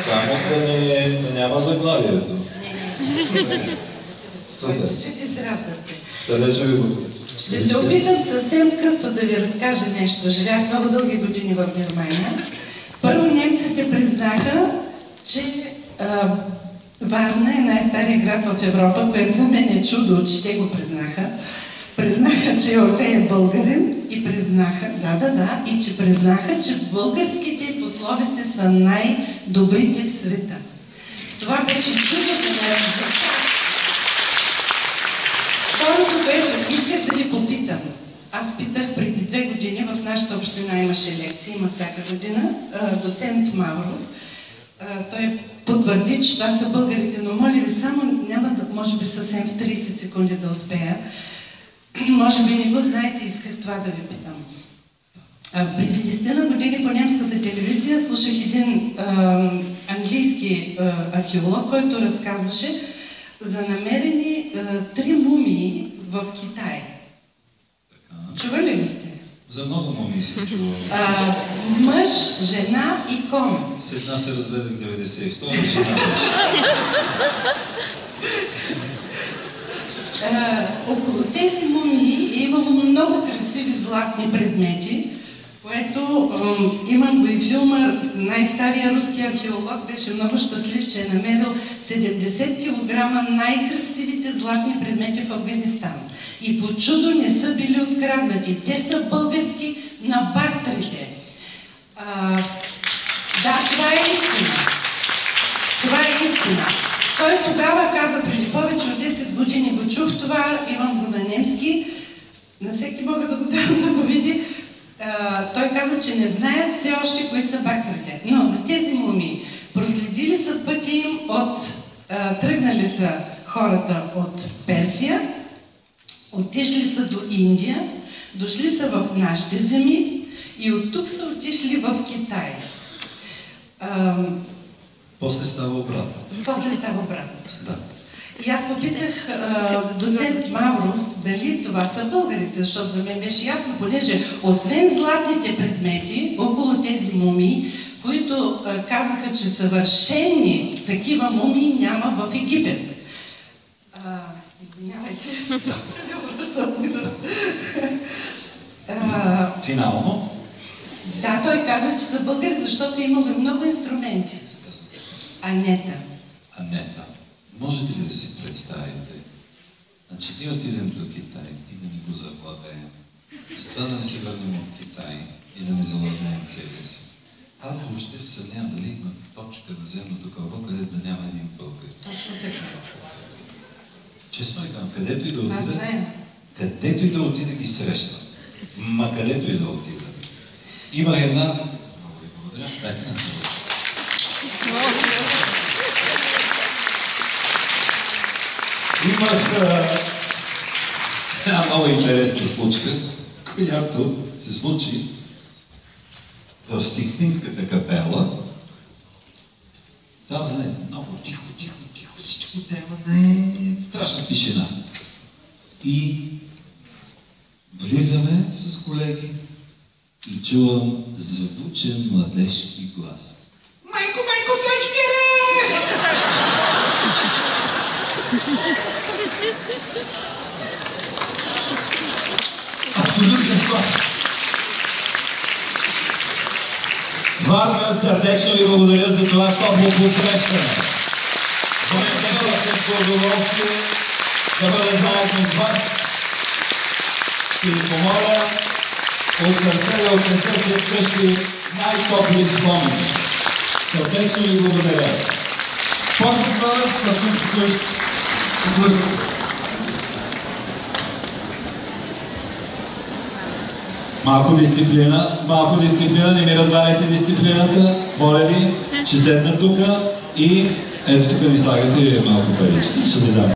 Само да няма заглавието. Ще се опитам съвсем късно да ви разкажа нещо. Живях много дълги години в Германия. Първо немците признаха, че Варна е най-стария град в Европа, което за мен е чудо, че те го признаха. Признаха, че Орфей е българин и признаха, и че признаха, че българските пословици са най-добрите в света. Това беше чудо за мен. Второто, което исках да ви попитам. Аз питах преди 2 години, в нашата община имаше лекции, има всяка година, доцент Мавров. Той потвърди, че това са българите, но моля ви, само няма да, може би съвсем в 30 секунди да успея. Може би не го знаете, исках това да ви питам. Преди 10 години по немската телевизия слушах един английски археолог, който разказваше за намерени 3 мумии в Китай. Чували ли сте? За много мумии се чува. Мъж, жена и кон. С една се разведах 92, жена беше. Около тези мумии е имало много красиви златни предмети, което имам го и филма. Най-стария руски археолог беше много щастлив, че е намерил 70 кг най-красивите златни предмети в Афганистан. И по чудо не са били откраднати. Те са български на Бактрите. Да, това е истина. Това е истина. Той тогава каза, преди повече от 10 години го чух това, имам го на немски, на всеки мога да го дам да го види. Той каза, че не знаят все още кои са Бактрите. Но за тези мумии проследили са пътя им тръгнали са хората от Персия, отишли са до Индия, дошли са в нашите земи и от тук са отишли в Китай. После става обратно. После става обратно. Да. И аз попитах доцент Мавров дали това са българите, защото за мен беше ясно, понеже освен златните предмети около тези мумии, които казаха, че съвършени такива мумии няма в Египет. Извинявайте. Финално? Да, той каза, че са българи, защото имало и много инструменти. Анета. Анета. Можете ли да си представите? Значи ние отидем до Китай и да ни го завладеем. Да не се върнем от Китай и да не завладеем целия си. Аз въобще се съмнявам дали има точка на земното кълбо, където да няма един българ. Точно така. Честно и казвам, където и да отида, където и да отида ги срещам. Ма където и да отида. Има една... Много ви благодаря. Дайте на това. Имах една много интересна случка, която се случи в Сикстинската капела. Там за много тихо, всичко трябва да е страшна тишина. И влизаме с колеги и чувам звучен младежки глас. Майко, Стойчкере! Абсолютно това. Варна, сърдечно ви благодаря за това топло посрещане. За мен беше истинско удоволствие да бъда заедно с вас. Ще ви помоля от сърце да отнесете вкъщи най-топли спомени. Сърдечно ви благодаря. После това също малко дисциплина, не ми разваляйте дисциплината, моля ви, ще седна тук и ето тук ми слагате малко парички, ще ви дам.